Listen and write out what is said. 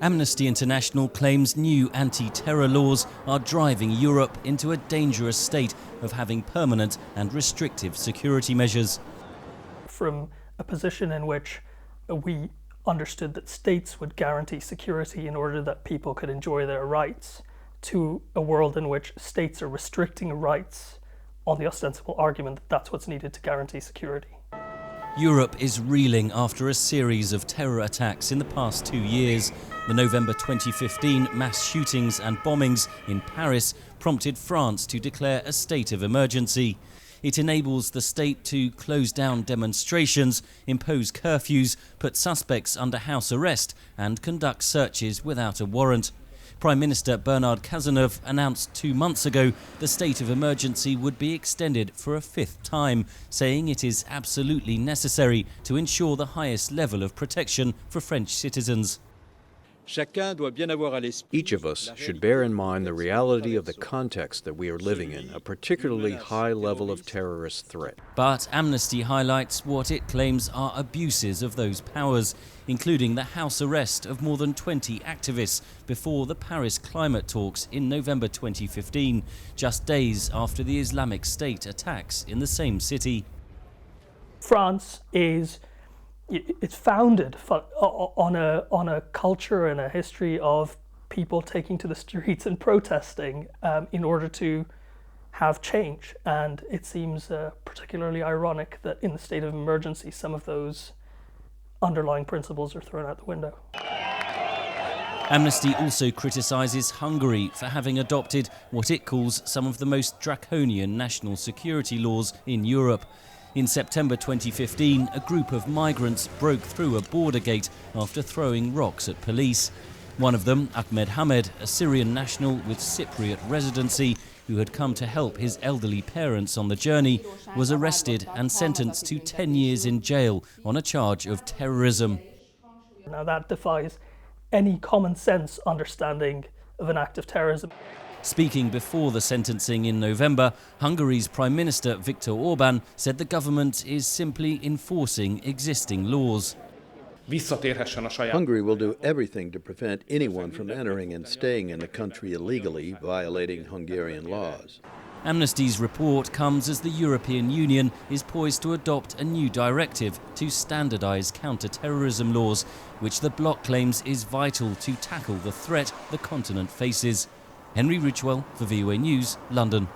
Amnesty International claims new anti-terror laws are driving Europe into a dangerous state of having permanent and restrictive security measures. From a position in which we understood that states would guarantee security in order that people could enjoy their rights, to a world in which states are restricting rights on the ostensible argument that that's what's needed to guarantee security. Europe is reeling after a series of terror attacks in the past 2 years. The November 2015 mass shootings and bombings in Paris prompted France to declare a state of emergency. It enables the state to close down demonstrations, impose curfews, put suspects under house arrest and conduct searches without a warrant. Prime Minister Bernard Cazeneuve announced 2 months ago the state of emergency would be extended for a 5th time, saying it is absolutely necessary to ensure the highest level of protection for French citizens. Each of us should bear in mind the reality of the context that we are living in, a particularly high level of terrorist threat. But Amnesty highlights what it claims are abuses of those powers, including the house arrest of more than 20 activists before the Paris climate talks in November 2015, just days after the Islamic State attacks in the same city. France it's founded on a culture and a history of people taking to the streets and protesting in order to have change. And it seems particularly ironic that in the state of emergency, some of those underlying principles are thrown out the window. Amnesty also criticises Hungary for having adopted what it calls some of the most draconian national security laws in Europe. In September 2015, a group of migrants broke through a border gate after throwing rocks at police. One of them, Ahmed Hamed, a Syrian national with Cypriot residency, who had come to help his elderly parents on the journey, was arrested and sentenced to 10 years in jail on a charge of terrorism. Now that defies any common sense understanding of an act of terrorism. Speaking before the sentencing in November, Hungary's Prime Minister Viktor Orbán said the government is simply enforcing existing laws. Hungary will do everything to prevent anyone from entering and staying in the country illegally, violating Hungarian laws. Amnesty's report comes as the European Union is poised to adopt a new directive to standardise counter-terrorism laws, which the bloc claims is vital to tackle the threat the continent faces. Henry Ridgwell for VOA News, London.